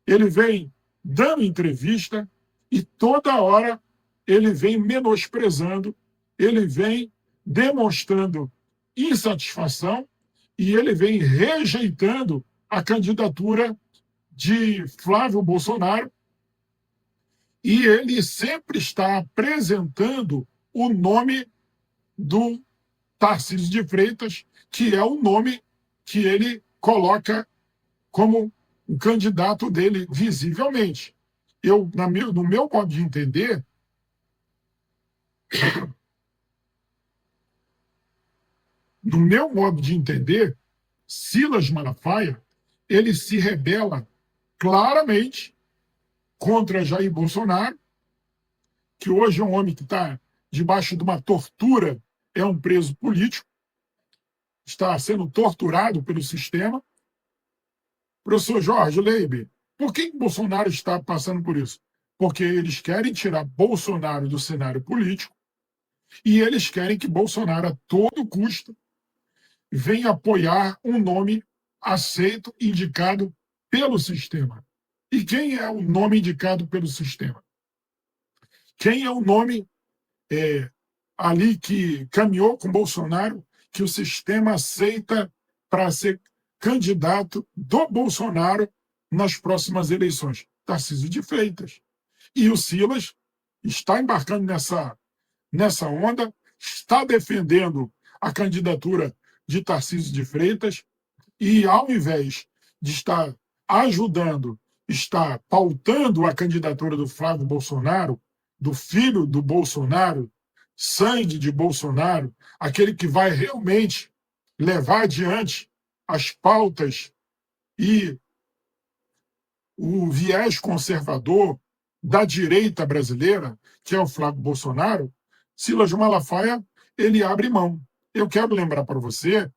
ele vem dando entrevista e toda hora ele vem menosprezando, ele vem demonstrando insatisfação e ele vem rejeitando a candidatura de Flávio Bolsonaro, e ele sempre está apresentando o nome do Tarcísio de Freitas, que é o nome que ele coloca como o candidato dele visivelmente. No meu modo de entender, Silas Malafaia, ele se rebela claramente contra Jair Bolsonaro, que hoje é um homem que está debaixo de uma tortura, é um preso político, está sendo torturado pelo sistema. Professor Jorge Leiber, por que Bolsonaro está passando por isso? Porque eles querem tirar Bolsonaro do cenário político e eles querem que Bolsonaro, a todo custo, venha apoiar um nome aceito, indicado pelo sistema. E quem é o nome indicado pelo sistema? Quem é o nome ali que caminhou com Bolsonaro, que o sistema aceita para ser candidato do Bolsonaro nas próximas eleições? Tarcísio de Freitas. E o Silas está embarcando nessa onda, está defendendo a candidatura de Tarcísio de Freitas e, ao invés de estar ajudando, está pautando a candidatura do Flávio Bolsonaro, do filho do Bolsonaro, sangue de Bolsonaro, aquele que vai realmente levar adiante as pautas e o viés conservador da direita brasileira, que é o Flávio Bolsonaro. Silas Malafaia, ele abre mão. Eu quero lembrar para você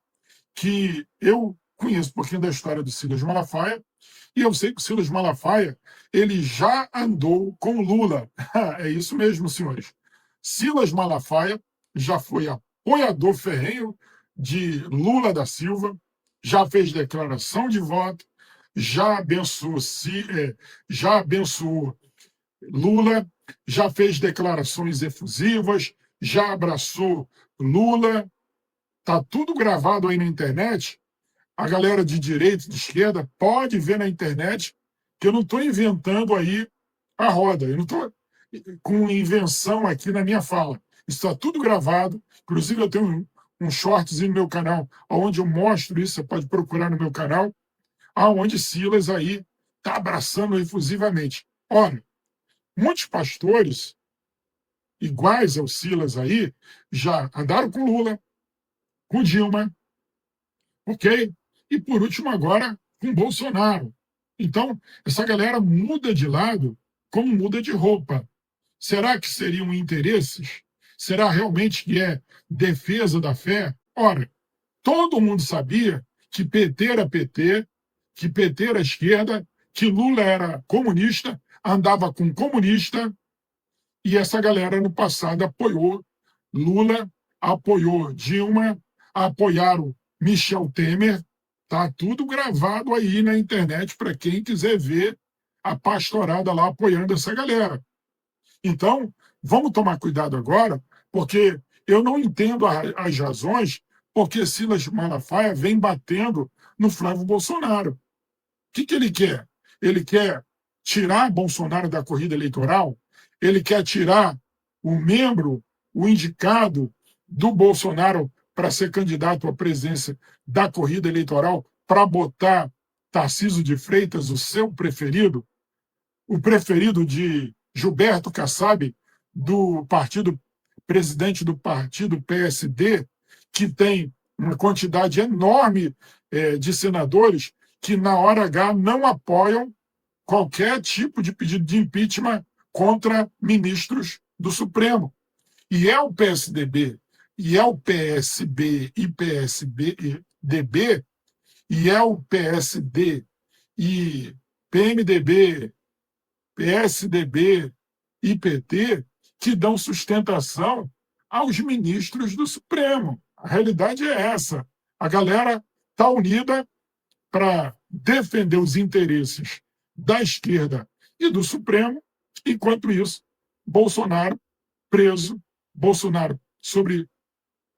que eu conheço um pouquinho da história do Silas Malafaia, e eu sei que o Silas Malafaia ele já andou com Lula. É isso mesmo, senhores. Silas Malafaia já foi apoiador ferrenho de Lula da Silva, já fez declaração de voto, já abençoou, já abençoou Lula, já fez declarações efusivas, já abraçou Lula. Tá tudo gravado aí na internet. A galera de direita, de esquerda, pode ver na internet que eu não estou inventando aí a roda. Eu não estou com invenção aqui na minha fala. Isso está tudo gravado. Inclusive, eu tenho um shortzinho no meu canal, onde eu mostro isso. Você pode procurar no meu canal, aonde Silas aí está abraçando efusivamente. Olha, muitos pastores iguais ao Silas aí já andaram com Lula, com Dilma, ok? E por último agora com Bolsonaro. Então, essa galera muda de lado como muda de roupa. Será que seriam interesses? Será realmente que é defesa da fé? Ora, todo mundo sabia que PT era PT, que PT era esquerda, que Lula era comunista, andava com comunista, e essa galera no passado apoiou Lula, apoiou Dilma, apoiaram Michel Temer. Tá tudo gravado aí na internet para quem quiser ver a pastorada lá apoiando essa galera. Então, vamos tomar cuidado agora, porque eu não entendo as razões porque Silas Malafaia vem batendo no Flávio Bolsonaro. O que ele quer? Ele quer tirar Bolsonaro da corrida eleitoral? Ele quer tirar o membro, o indicado do Bolsonaro para ser candidato à presidência da corrida eleitoral, para botar Tarcísio de Freitas, o seu preferido, o preferido de Gilberto Kassab, do partido, presidente do partido PSD, que tem uma quantidade enorme de senadores que, na hora H, não apoiam qualquer tipo de pedido de impeachment contra ministros do Supremo. E é o PSDB, e é o PSB e PSDB, e é o PSD e PMDB, PSDB e PT que dão sustentação aos ministros do Supremo. A realidade é essa. A galera está unida para defender os interesses da esquerda e do Supremo, enquanto isso, Bolsonaro preso, Bolsonaro sobre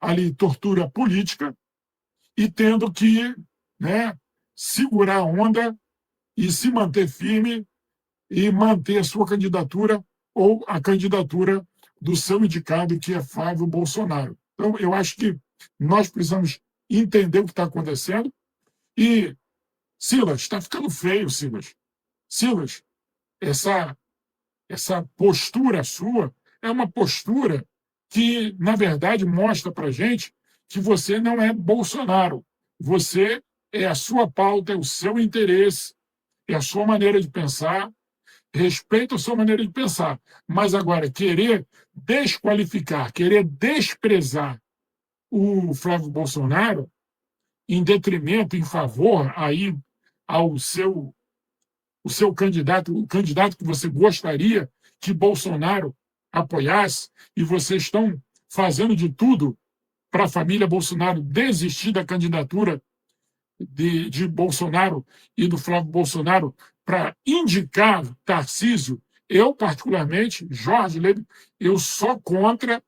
ali tortura política e tendo que, né, segurar a onda e se manter firme e manter a sua candidatura ou a candidatura do seu indicado, que é Flávio Bolsonaro. Então, eu acho que nós precisamos entender o que está acontecendo. E, Silas, está ficando feio, Silas. Silas, essa postura sua é uma postura que, na verdade, mostra para a gente que você não é Bolsonaro. Você é a sua pauta, é o seu interesse, é a sua maneira de pensar. Respeito a sua maneira de pensar. Mas agora, querer desqualificar, querer desprezar o Flávio Bolsonaro em detrimento, em favor aí ao o seu candidato, o candidato que você gostaria que Bolsonaro apoiasse, e vocês estão fazendo de tudo para a família Bolsonaro desistir da candidatura de Bolsonaro e do Flávio Bolsonaro para indicar Tarcísio. Eu, particularmente, Jorge Leite, eu sou contra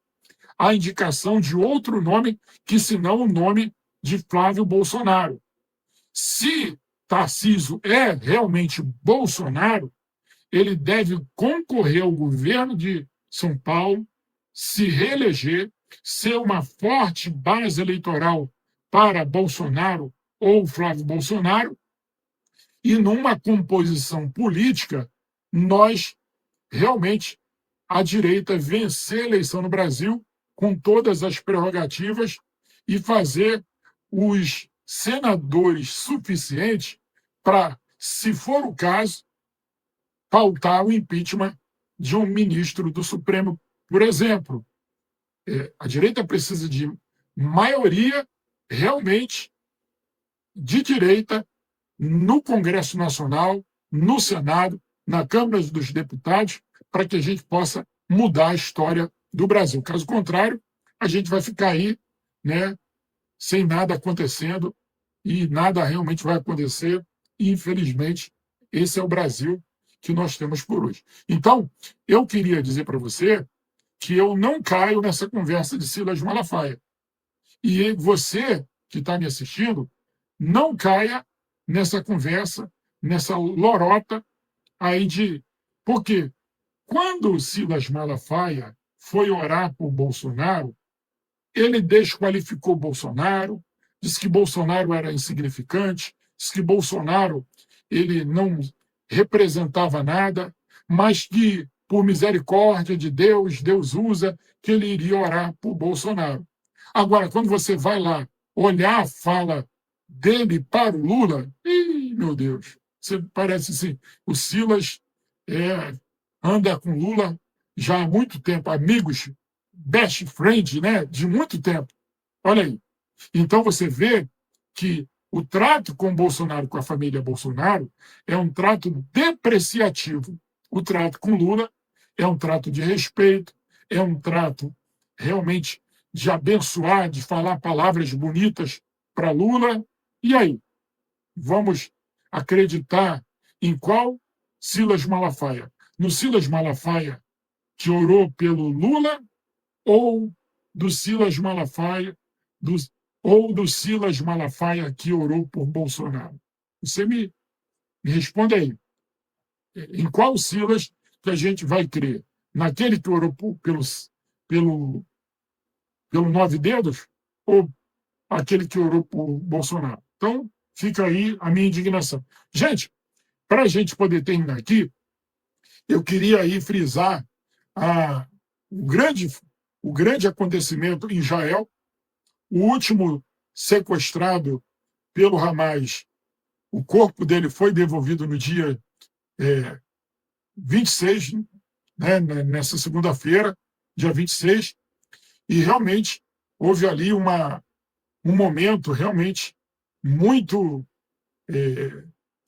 a indicação de outro nome que senão o nome de Flávio Bolsonaro. Se Tarcísio é realmente Bolsonaro, ele deve concorrer ao governo de São Paulo, se reeleger, ser uma forte base eleitoral para Bolsonaro ou Flávio Bolsonaro, e numa composição política, nós realmente, a direita, vencer a eleição no Brasil com todas as prerrogativas e fazer os senadores suficientes para, se for o caso, pautar o impeachment de um ministro do Supremo, por exemplo. A direita precisa de maioria realmente de direita no Congresso Nacional, no Senado, na Câmara dos Deputados, para que a gente possa mudar a história do Brasil. Caso contrário, a gente vai ficar aí, né, sem nada acontecendo, e nada realmente vai acontecer. E, infelizmente, esse é o Brasil que nós temos por hoje. Então, eu queria dizer para você que eu não caio nessa conversa de Silas Malafaia. E você que está me assistindo, não caia nessa conversa, nessa lorota aí de... Porque quando o Silas Malafaia foi orar por Bolsonaro, ele desqualificou Bolsonaro, disse que Bolsonaro era insignificante, disse que Bolsonaro ele não representava nada, mas que, por misericórdia de Deus, Deus usa, que ele iria orar por Bolsonaro. Agora, quando você vai lá olhar a fala dele para o Lula, meu Deus, você parece assim, o Silas anda com Lula já há muito tempo, amigos, best friend, né, de muito tempo. Olha aí. Então você vê que o trato com Bolsonaro, com a família Bolsonaro, é um trato depreciativo. O trato com Lula é um trato de respeito, é um trato realmente de abençoar, de falar palavras bonitas para Lula. E aí? Vamos acreditar em qual Silas Malafaia? No Silas Malafaia que orou pelo Lula ou do Silas Malafaia, ou do Silas Malafaia que orou por Bolsonaro? Você me responde aí. Em qual Silas que a gente vai crer? Naquele que orou pelo Nove Dedos ou aquele que orou por Bolsonaro? Então, fica aí a minha indignação. Gente, para a gente poder terminar aqui, eu queria aí frisar a, o, grande, o grande acontecimento em Israel, o último sequestrado pelo Hamas, o corpo dele foi devolvido no dia 26, né, nessa segunda-feira, dia 26, e realmente houve ali um momento realmente muito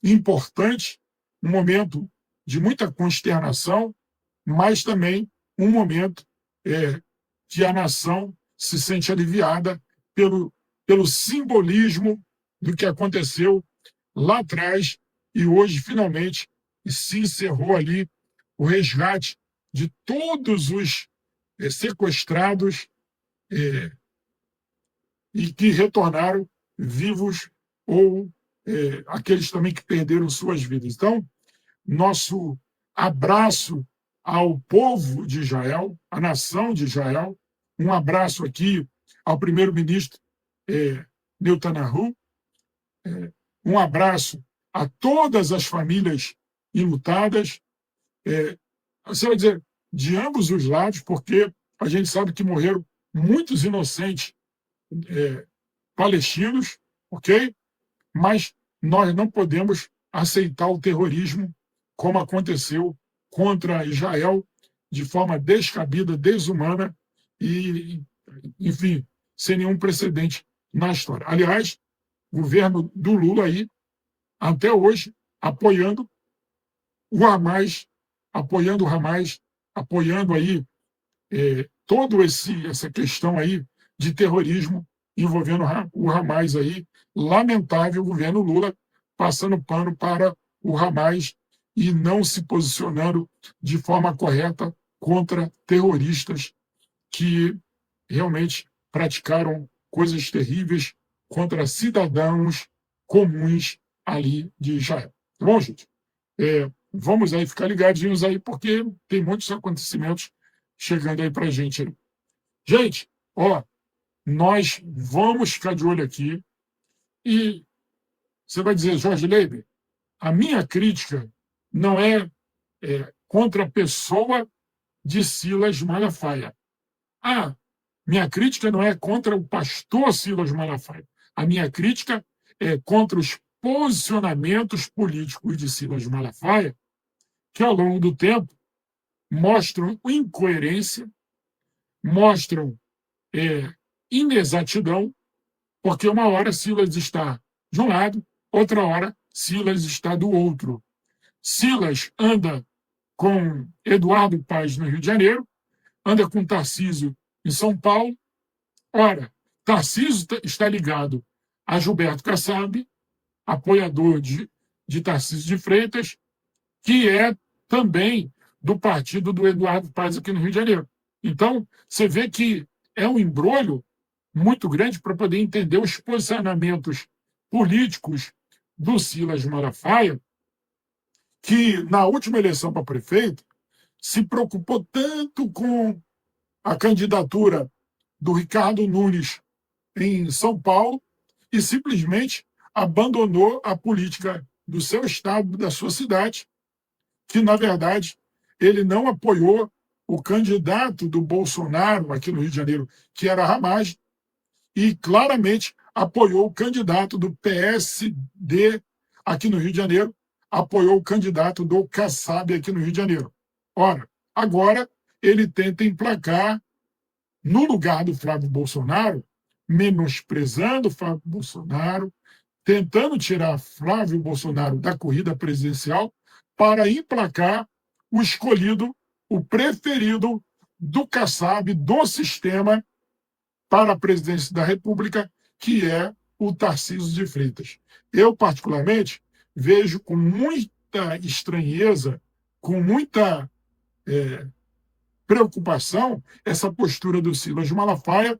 importante, um momento de muita consternação, mas também um momento que a nação se sente aliviada pelo simbolismo do que aconteceu lá atrás e hoje, finalmente, se encerrou ali o resgate de todos os sequestrados e que retornaram vivos ou aqueles também que perderam suas vidas. Então, nosso abraço ao povo de Israel, à nação de Israel, um abraço aqui ao primeiro-ministro Netanyahu, um abraço a todas as famílias enlutadas, você vai dizer, de ambos os lados, porque a gente sabe que morreram muitos inocentes palestinos, ok? Mas nós não podemos aceitar o terrorismo como aconteceu contra Israel de forma descabida, desumana e, enfim, sem nenhum precedente na história. Aliás, o governo do Lula aí, até hoje, apoiando o Hamas, apoiando aí toda essa questão aí de terrorismo envolvendo o Hamas aí, lamentável o governo Lula passando pano para o Hamas e não se posicionando de forma correta contra terroristas que realmente praticaram coisas terríveis contra cidadãos comuns ali de Israel. Tá bom, gente? Vamos aí ficar ligadinhos aí, porque tem muitos acontecimentos chegando aí para a gente. Gente, nós vamos ficar de olho aqui e você vai dizer, Jorge Leiber, a minha crítica não é contra a pessoa de Silas Malafaia. Minha crítica não é contra o pastor Silas Malafaia. A minha crítica é contra os posicionamentos políticos de Silas Malafaia, que ao longo do tempo mostram incoerência, mostram inexatidão, porque uma hora Silas está de um lado, outra hora Silas está do outro. Silas anda com Eduardo Paes no Rio de Janeiro, anda com Tarcísio em São Paulo. Ora, Tarcísio está ligado a Gilberto Kassab, apoiador de Tarcísio de Freitas, que é também do partido do Eduardo Paes aqui no Rio de Janeiro. Então, você vê que é um embrolho muito grande para poder entender os posicionamentos políticos do Silas Malafaia, que na última eleição para prefeito se preocupou tanto com a candidatura do Ricardo Nunes em São Paulo e simplesmente abandonou a política do seu estado, da sua cidade, que, na verdade, ele não apoiou o candidato do Bolsonaro aqui no Rio de Janeiro, que era Ramagem, e claramente apoiou o candidato do PSD aqui no Rio de Janeiro, apoiou o candidato do Kassab aqui no Rio de Janeiro. Ora, agora ele tenta emplacar, no lugar do Flávio Bolsonaro, menosprezando o Flávio Bolsonaro, tentando tirar Flávio Bolsonaro da corrida presidencial para emplacar o escolhido, o preferido do Kassab, do sistema, para a presidência da República, que é o Tarcísio de Freitas. Eu, particularmente, vejo com muita estranheza, com muita preocupação, essa postura do Silas Malafaia,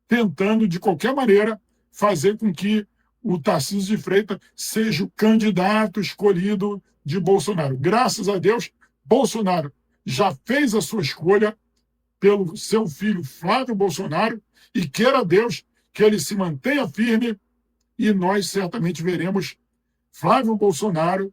tentando, de qualquer maneira, fazer com que o Tarcísio de Freitas seja o candidato escolhido de Bolsonaro. Graças a Deus, Bolsonaro já fez a sua escolha pelo seu filho Flávio Bolsonaro, e queira Deus que ele se mantenha firme, e nós certamente veremos Flávio Bolsonaro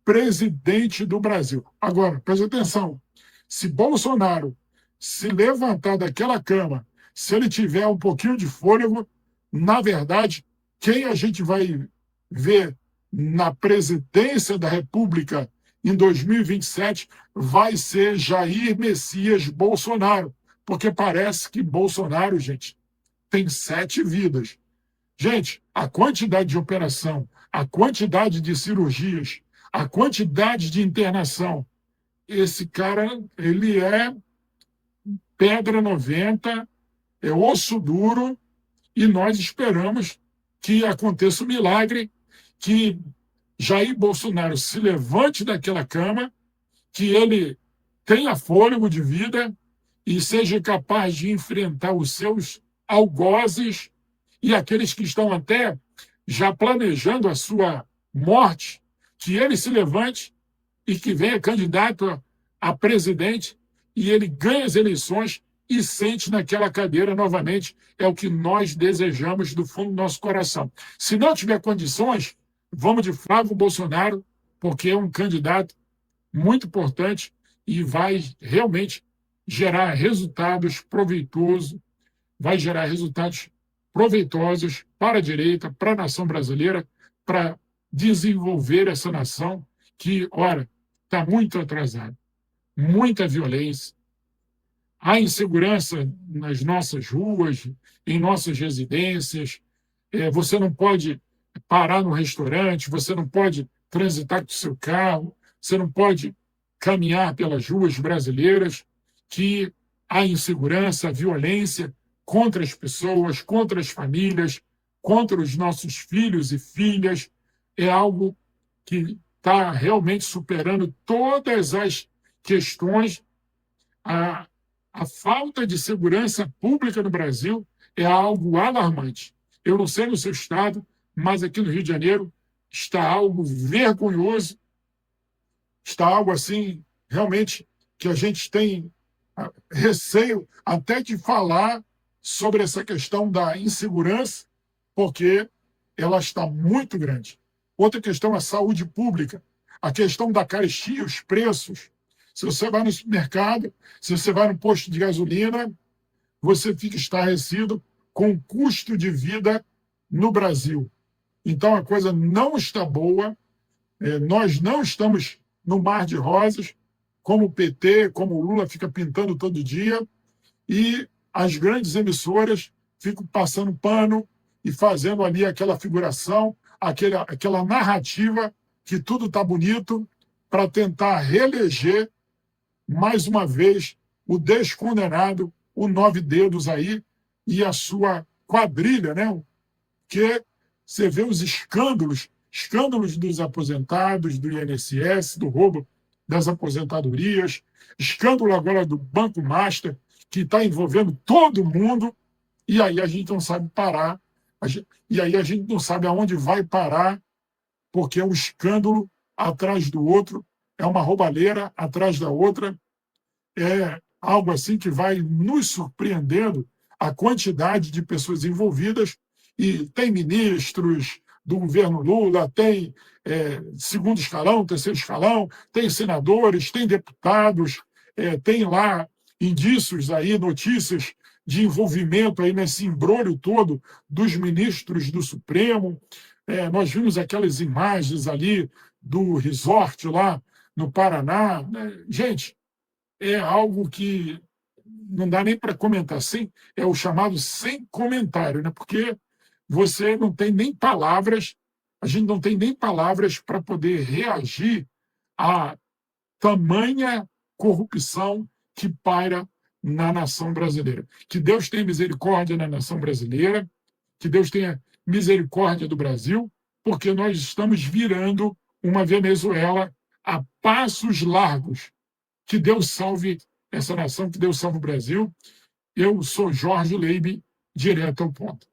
presidente do Brasil. Agora, preste atenção, se Bolsonaro se levantar daquela cama, se ele tiver um pouquinho de fôlego, na verdade, quem a gente vai ver na presidência da República em 2027 vai ser Jair Messias Bolsonaro, porque parece que Bolsonaro, gente, tem 7 vidas. Gente, a quantidade de operação, a quantidade de cirurgias, a quantidade de internação, esse cara, ele é pedra 90, é osso duro, e nós esperamos que aconteça um milagre, que Jair Bolsonaro se levante daquela cama, que ele tenha fôlego de vida e seja capaz de enfrentar os seus algozes e aqueles que estão até já planejando a sua morte, que ele se levante e que venha candidato a presidente e ele ganhe as eleições e sente naquela cadeira novamente. É o que nós desejamos do fundo do nosso coração. Se não tiver condições, vamos de Flávio Bolsonaro, porque é um candidato muito importante e vai realmente gerar resultados proveitosos, vai gerar resultados proveitosos para a direita, para a nação brasileira, para desenvolver essa nação que, ora, está muito atrasada. Muita violência, há insegurança nas nossas ruas, em nossas residências, você não pode parar no restaurante, você não pode transitar com o seu carro, você não pode caminhar pelas ruas brasileiras, que há insegurança, violência contra as pessoas, contra as famílias, contra os nossos filhos e filhas. É algo que está realmente superando todas as questões. A falta de segurança pública no Brasil é algo alarmante. Eu não sei no seu estado, mas aqui no Rio de Janeiro está algo vergonhoso, está algo assim, realmente, que a gente tem receio até de falar sobre essa questão da insegurança, porque ela está muito grande. Outra questão é a saúde pública, a questão da carestia, os preços. Se você vai no supermercado, se você vai no posto de gasolina, você fica estarrecido com o custo de vida no Brasil. Então a coisa não está boa, nós não estamos no mar de rosas, como o PT, como o Lula fica pintando todo dia, e as grandes emissoras ficam passando pano e fazendo ali aquela figuração, aquela narrativa que tudo está bonito para tentar reeleger mais uma vez o descondenado, o Nove Dedos aí e a sua quadrilha, né? Que você vê os escândalos dos aposentados, do INSS, do roubo das aposentadorias, escândalo agora do Banco Master, que está envolvendo todo mundo, e aí a gente não sabe parar, e aí a gente não sabe aonde vai parar, porque é um escândalo atrás do outro, é uma roubalheira atrás da outra, é algo assim que vai nos surpreendendo a quantidade de pessoas envolvidas, e tem ministros do governo Lula, tem segundo escalão, terceiro escalão, tem senadores, tem deputados, tem lá indícios aí, notícias de envolvimento aí nesse imbróglio todo dos ministros do Supremo. Nós vimos aquelas imagens ali do resort lá no Paraná, né? Gente, é algo que não dá nem para comentar, sem, é o chamado sem comentário, né? Porque você não tem nem palavras, a gente não tem nem palavras para poder reagir a tamanha corrupção que paira na nação brasileira. Que Deus tenha misericórdia na nação brasileira, que Deus tenha misericórdia do Brasil, porque nós estamos virando uma Venezuela a passos largos. Que Deus salve essa nação, que Deus salve o Brasil. Eu sou Jorge Leibe, direto ao ponto.